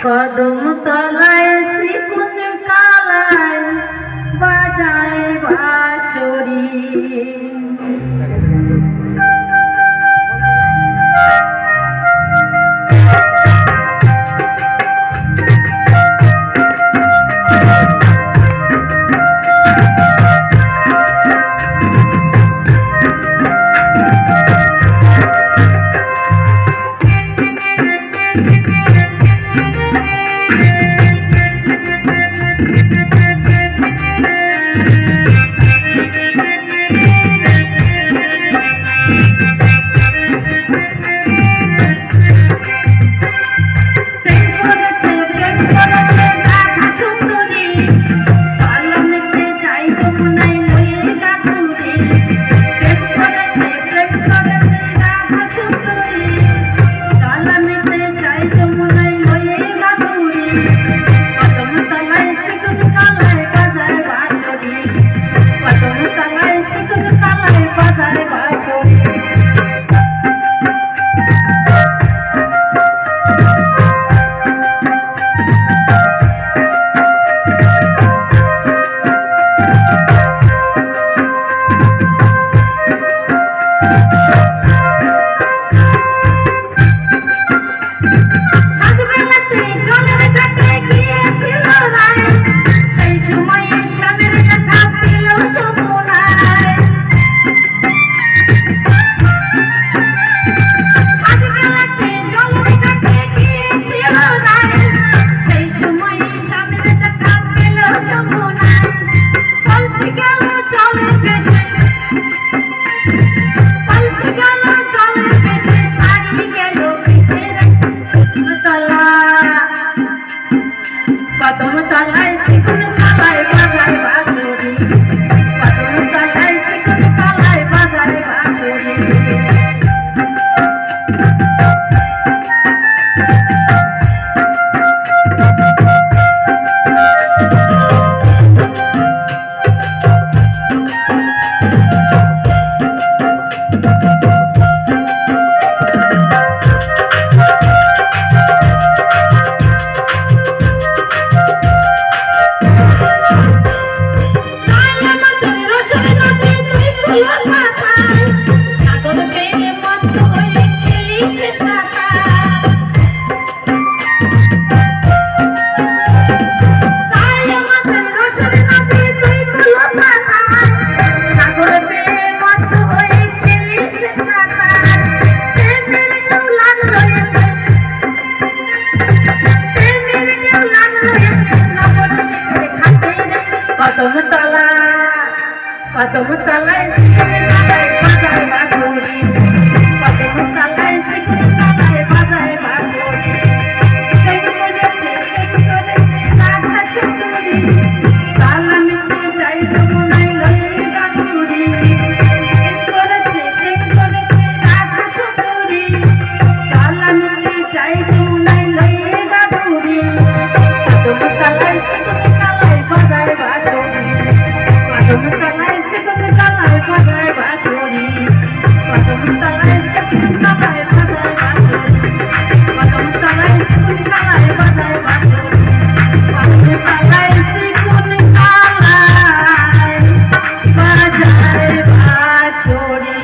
কদম তলায় শ্রীকুঞ্জ কালায় বাজায় বাঁশরি। কদম তলায় শ্রীকুঞ্জ কালায় বাজায় বাঁশরি। কদম তলায় শ্রীকুঞ্জ কালায় বাজায় বাঁশরি। প্রেম করেছে রাধা সুন্দরী, জ্বালা মিটে যাই যমুনায় লয়ে গাঙ্গুরি। প্রেম করেছে রাধা সুন্দরী, জ্বালা মিটে যাই যমুনায় লয়ে গাঙ্গুরি। কদম তলায় শ্রীকুঞ্জ কালায় বাজায় বাঁশরি। কদম তলায় শ্রীকুঞ্জ কালায় বাজায় বাঁশরি। কদম তলায় শ্রীকুঞ্জ কালায় বাজায় বাঁশরি। কদম তলায় শ্রীকুঞ্জ কালায় বাজায় বাঁশরি। কদম তলায় শ্রীকুঞ্জ কালায় বাজায় বাঁশরি।